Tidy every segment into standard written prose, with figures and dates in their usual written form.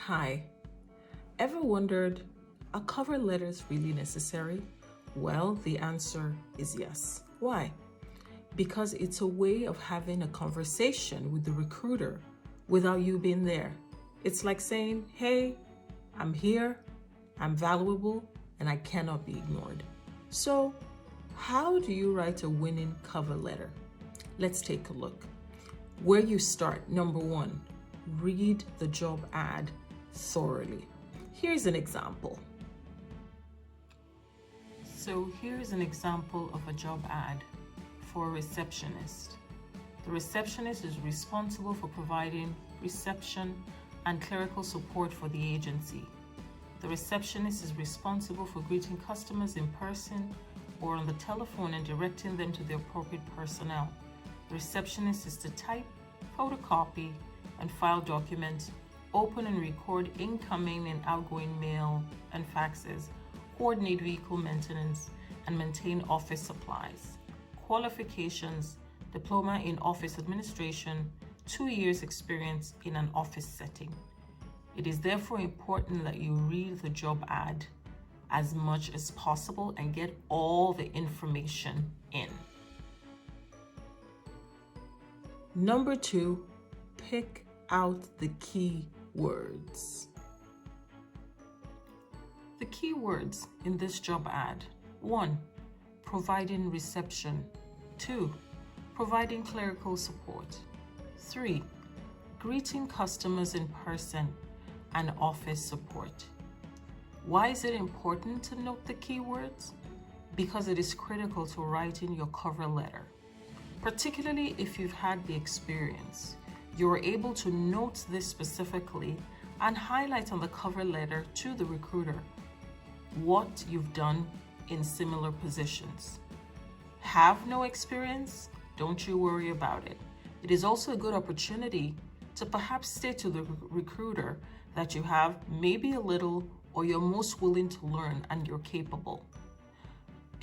Hi. Ever wondered, are cover letters really necessary? Well, the answer is yes. Why? Because it's a way of having a conversation with the recruiter without you being there. It's like saying, hey, I'm here, I'm valuable, and I cannot be ignored. So, how do you write a winning cover letter? Let's take a look. Where you start, number one, read the job ad thoroughly. Here's an example. So here's an example of a job ad for a receptionist. The receptionist is responsible for providing reception and clerical support for the agency. The receptionist is responsible for greeting customers in person or on the telephone and directing them to the appropriate personnel. The receptionist is to type, photocopy, and file documents, open and record incoming and outgoing mail and faxes, coordinate vehicle maintenance, and maintain office supplies. Qualifications: diploma in office administration, 2 years experience in an office setting. It is therefore important that you read the job ad as much as possible and get all the information in. Number two, pick out the key words. The key words in this job ad: 1. Providing reception. 2. Providing clerical support. 3. Greeting customers in person and office support. Why is it important to note the keywords? Because it is critical to writing your cover letter. Particularly if you've had the experience, you're able to note this specifically and highlight on the cover letter to the recruiter what you've done in similar positions. Have no experience? Don't you worry about it. It is also a good opportunity to perhaps say to the recruiter that you have maybe a little or you're most willing to learn and you're capable.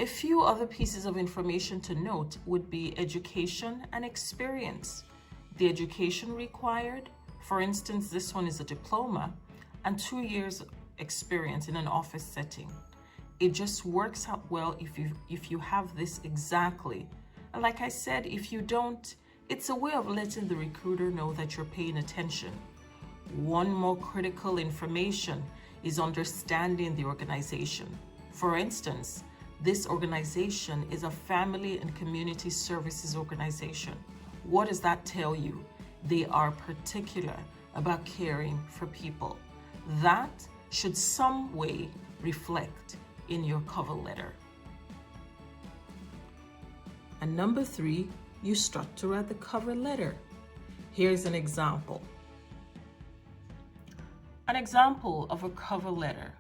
A few other pieces of information to note would be education and experience. The education required, for instance, this one is a diploma, and 2 years experience in an office setting. It just works out well if you have this exactly. And like I said, if you don't, it's a way of letting the recruiter know that you're paying attention. One more critical information is understanding the organization. For instance, this organization is a family and community services organization. What does that tell you? They are particular about caring for people. That should some way reflect in your cover letter. And number 3, you start to write the cover letter. Here's an example. An example of a cover letter: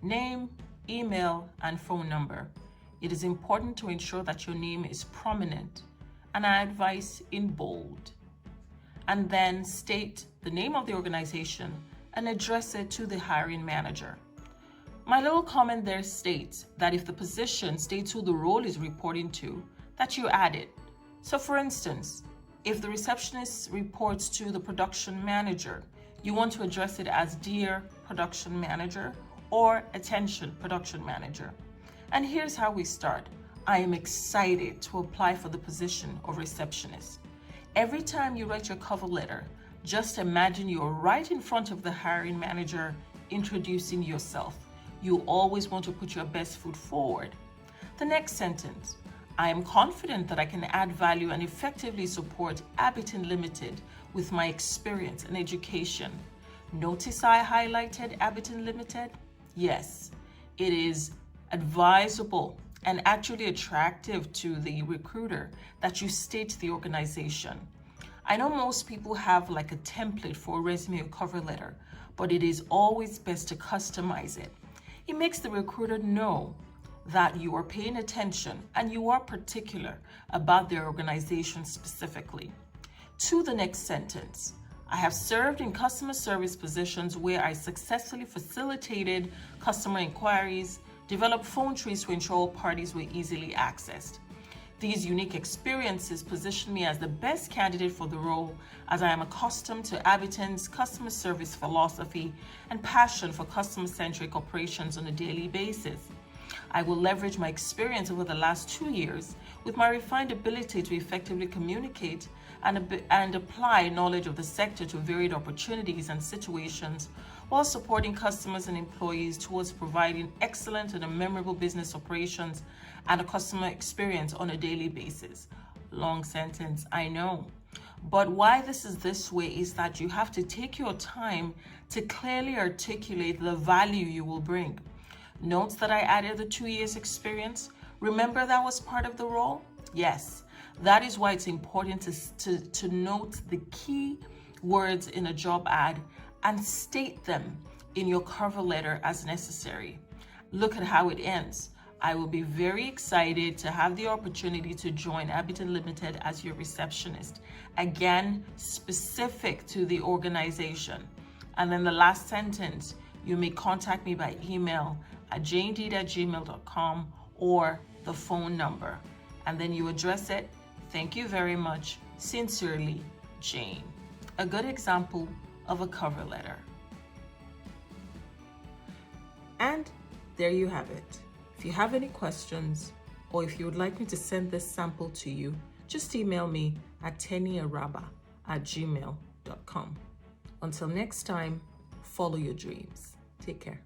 name, email, and phone number. It is important to ensure that your name is prominent, and I advise in bold. And then state the name of the organization and address it to the hiring manager. My little comment there states that if the position states who the role is reporting to, that you add it. So for instance, if the receptionist reports to the production manager, you want to address it as Dear Production Manager or Attention Production Manager. And here's how we start. I am excited to apply for the position of receptionist. Every time you write your cover letter, just imagine you're right in front of the hiring manager introducing yourself. You always want to put your best foot forward. The next sentence: I am confident that I can add value and effectively support Abington Limited with my experience and education. Notice I highlighted Abington Limited? Yes, it is advisable and actually attractive to the recruiter that you state the organization. I know most people have like a template for a resume or cover letter, but it is always best to customize it. It makes the recruiter know that you are paying attention and you are particular about their organization specifically. To the next sentence: I have served in customer service positions where I successfully facilitated customer inquiries, developed phone trees to ensure all parties were easily accessed. These unique experiences position me as the best candidate for the role, as I am accustomed to Abington's customer service philosophy and passion for customer-centric operations on a daily basis. I will leverage my experience over the last 2 years with my refined ability to effectively communicate and apply knowledge of the sector to varied opportunities and situations, while supporting customers and employees towards providing excellent and memorable business operations and a customer experience on a daily basis. Long sentence, I know. But why this is this way is that you have to take your time to clearly articulate the value you will bring. Note that I added the 2 years experience. Remember that was part of the role? Yes. That is why it's important to note the key words in a job ad and state them in your cover letter as necessary. Look at how it ends. I will be very excited to have the opportunity to join Abington Limited as your receptionist. Again, specific to the organization. And then the last sentence, you may contact me by email at janeindeed@gmail.com or the phone number. And then you address it. Thank you very much. Sincerely, Jane. A good example of a cover letter. And there you have it. If you have any questions, or if you would like me to send this sample to you, just email me at teniaraba@gmail.com. Until next time, follow your dreams. Take care.